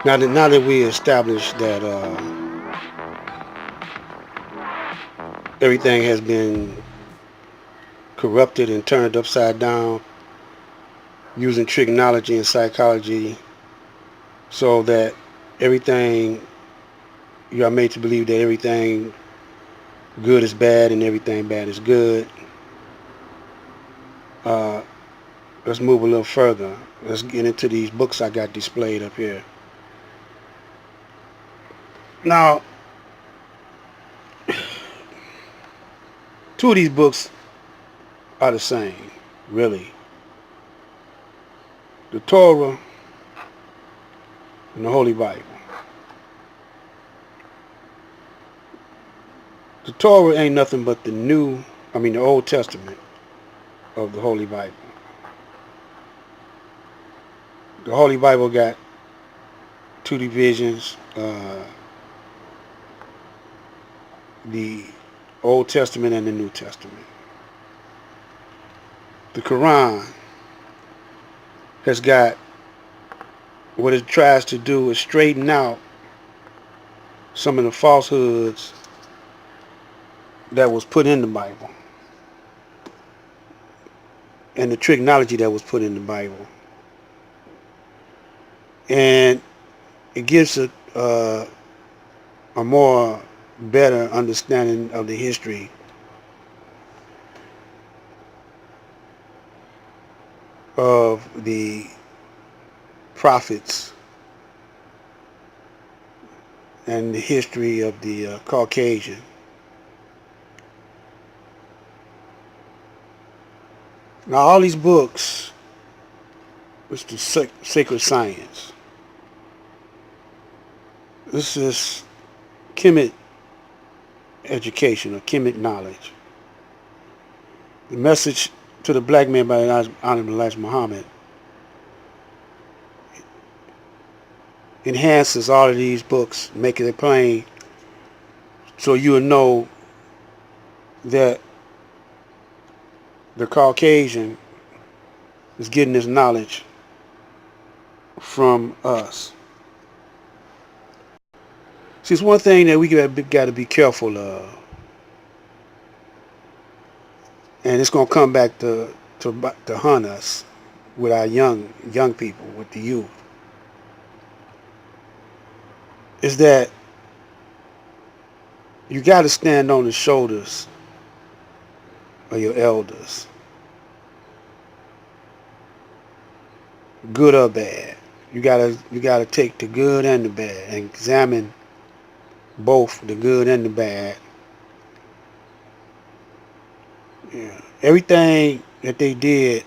Now that we established that everything has been corrupted and turned upside down using trigonometry and psychology, so that everything you are made to believe that everything good is bad and everything bad is good. Uh, let's move a little further. Let's get into these books I got displayed up here. Now, two of these books are the same, really. The Torah and the Holy Bible. The Torah ain't nothing but the Old Testament of the Holy Bible. The Holy Bible got two divisions, the Old Testament and the New Testament. The Quran has got, what it tries to do is straighten out some of the falsehoods that was put in the Bible and the trigonometry that was put in the Bible. And it gives a more better understanding of the history of the prophets and the history of the Caucasian. Now, all these books is the sacred science. This is Kemet education or Kemet knowledge. The message to the black man by Honorable Elijah Muhammad enhances all of these books, making it plain so you will know that the Caucasian is getting this knowledge from us. See, it's one thing that we got to be careful of, and it's gonna come back to hunt us with our young people, with the youth. Is that you got to stand on the shoulders of your elders, good or bad. You gotta take the good and the bad and examine both the good and the bad. Yeah. Everything that they did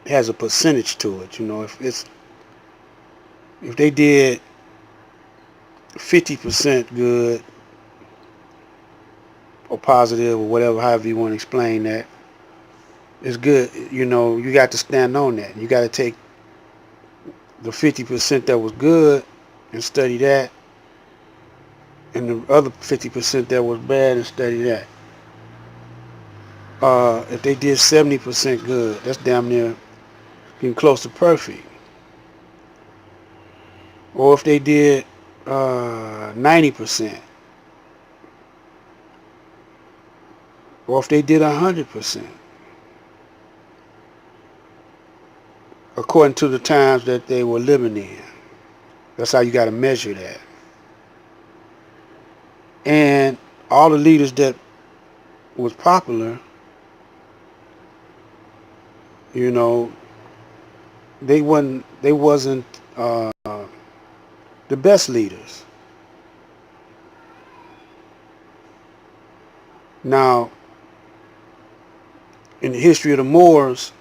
has a percentage to it. You know, if they did 50% good or positive or whatever, however you want to explain that, it's good. You know, you got to stand on that. You got to take the 50% that was good and study that, and the other 50% that was bad and study that. If they did 70% good, that's damn near getting close to perfect. Or if they did 90%, or if they did 100%, according to the times that they were living in. That's how you got to measure that. And all the leaders that was popular, you know, they wasn't the best leaders. Now, in the history of the Moors,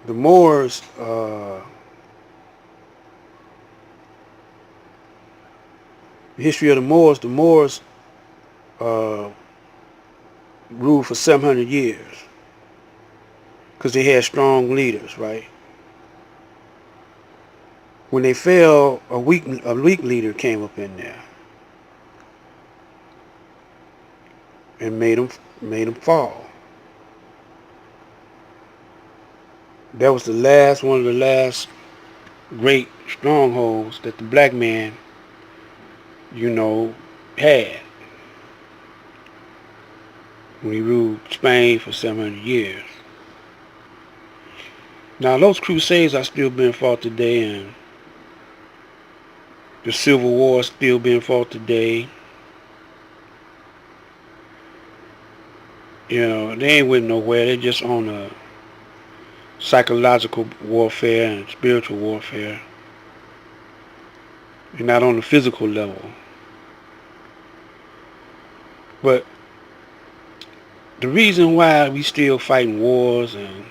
the history of the Moors uh, ruled for 700 years because they had strong leaders, right? When they fell, a weak leader came up in there and made them fall. That was one of the last great strongholds that the black man, you know, had when he ruled Spain for 700 years. Now those crusades are still being fought today, and the Civil War is still being fought today. You know, they ain't went nowhere. They're just on a psychological warfare and spiritual warfare. They're not on the physical level. But the reason why we still fighting wars and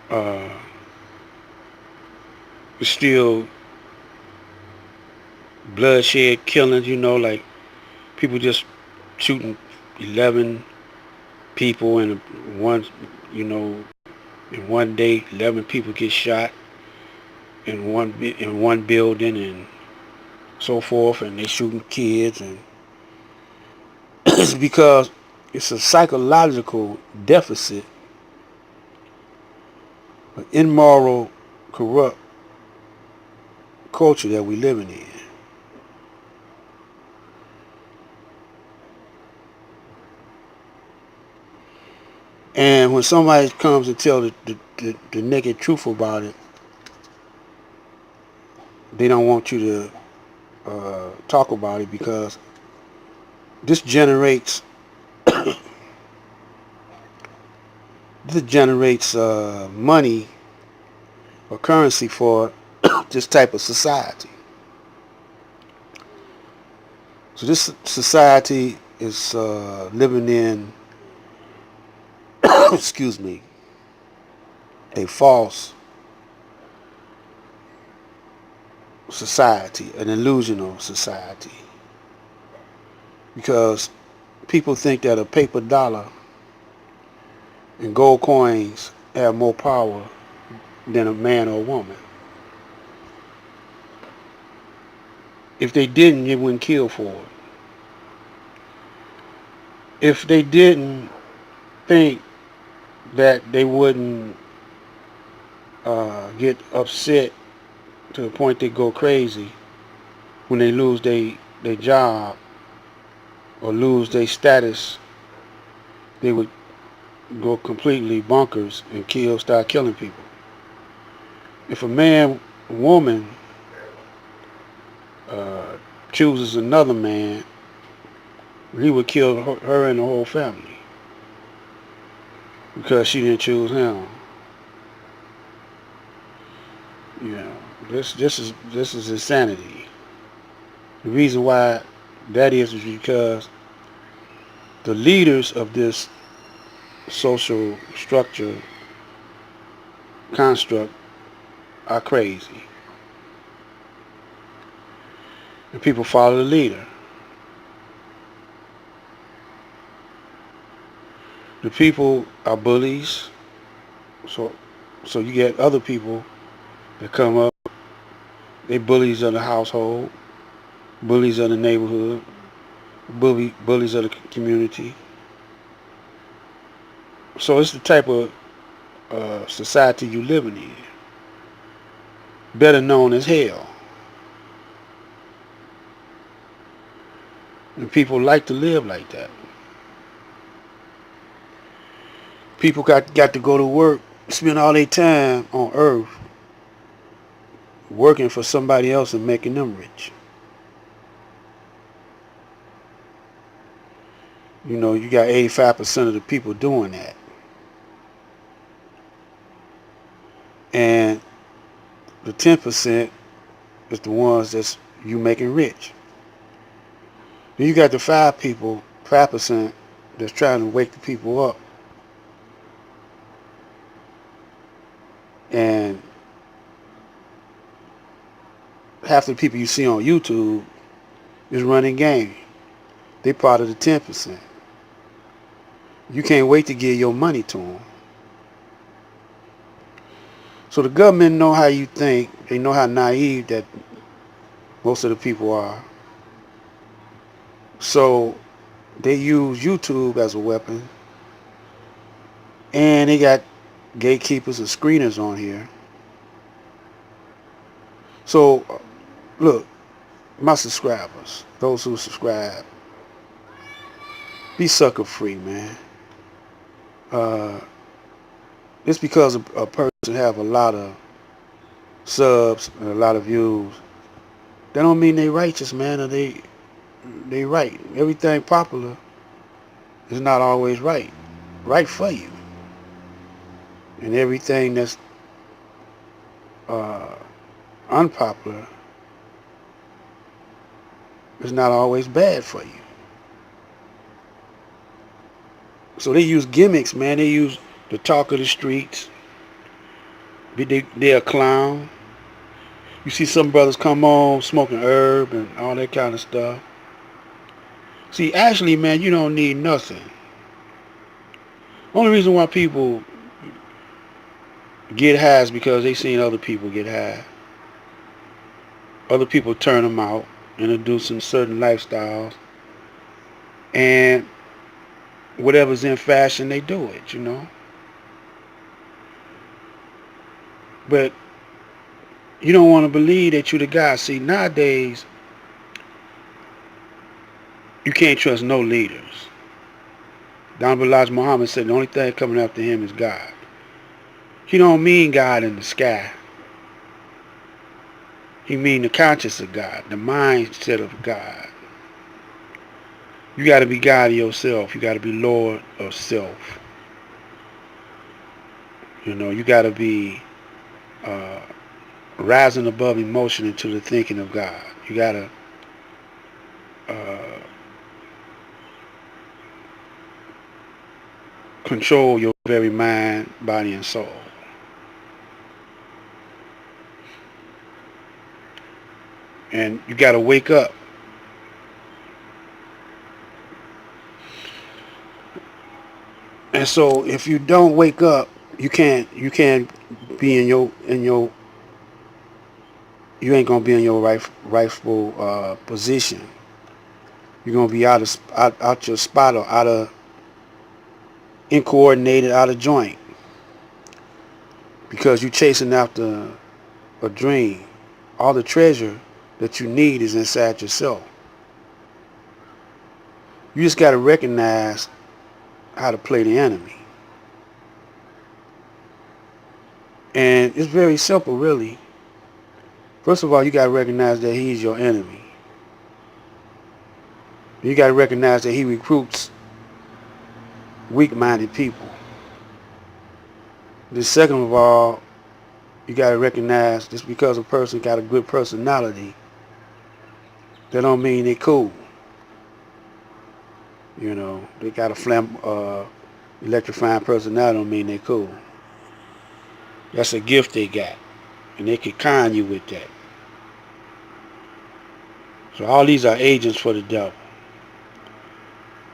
uh, we still bloodshed killings, you know, like people just shooting 11 people in one, you know, in one day. 11 people get shot in one building and so forth, and they shooting kids, and it's because it's a psychological deficit, an immoral, corrupt culture that we living in. And when somebody comes and tells the naked truth about it, they don't want you to talk about it because this generates money or currency for this type of society. So this society is living in, excuse me, a false society, an illusional society. Because people think that a paper dollar and gold coins have more power than a man or a woman. If they didn't, they wouldn't kill for it. If they didn't think that they wouldn't get upset to the point they go crazy when they lose their job or lose their status, they would go completely bonkers and start killing people. If a man, woman chooses another man, he would kill her and the whole family because she didn't choose him. You know, this is insanity. The reason why that is because the leaders of this social structure construct are crazy. And people follow the leader. The people are bullies. So you get other people that come up. They bullies of the household, bullies of the neighborhood, bullies of the community. So it's the type of society you living in. Better known as hell. And people like to live like that. People got to go to work, spend all their time on earth working for somebody else and making them rich. You know, you got 85% of the people doing that. And the 10% is the ones that's you making rich. Then you got the 5% that's trying to wake the people up. And half the people you see on YouTube is running game. They part of the 10%. You can't wait to give your money to them. So the government know how you think. They know how naive that most of the people are. So they use YouTube as a weapon. And they got gatekeepers and screeners on here So, look, my subscribers, those who subscribe, be sucker free, man. Uh, it's because a person have a lot of subs and a lot of views. That don't mean they righteous, man, or they right. Everything popular is not always right for you. And everything that's uh, unpopular is not always bad for you. So they use gimmicks, man. They use the talk of the streets. They're a clown. You see some brothers come on smoking herb and all that kind of stuff. See, actually, man, you don't need nothing. Only reason why people get high is because they seen other people get high. Other people turn them out, introducing certain lifestyles, and whatever's in fashion, they do it, you know. But you don't want to believe that you're the guy. See, nowadays, you can't trust no leaders. Don Elijah Muhammad said the only thing coming after him is God. He don't mean God in the sky. He mean the conscience of God, the mindset of God. You got to be God of yourself. You got to be Lord of self. You know, you got to be rising above emotion into the thinking of God. You got to control your very mind, body, and soul. And you got to wake up. And so if you don't wake up, you can't be in your you ain't gonna be in your rightful position. You're gonna be out your spot, or out of incoordinated, out of joint, because you're chasing after a dream. All the treasure that you need is inside yourself. You just gotta recognize how to play the enemy. And it's very simple, really. First of all, you gotta recognize that he's your enemy. You gotta recognize that he recruits weak-minded people. Then second of all, you gotta recognize just because a person got a good personality, that don't mean they cool. You know, they got a electrifying personality, don't mean they cool. That's a gift they got, and they can con you with that. So all these are agents for the devil.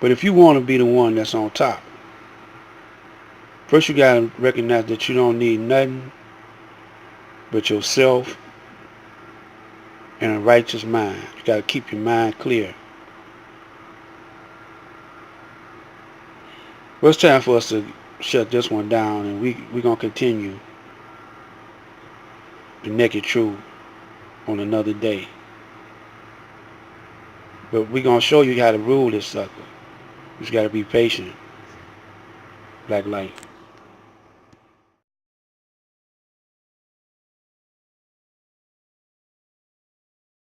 But if you want to be the one that's on top, first you got to recognize that you don't need nothing but yourself and a righteous mind. You got to keep your mind clear. Well, it's time for us to shut this one down, and we're going to continue the naked truth on another day. But we're going to show you how to rule this sucker. You just got to be patient. Black light.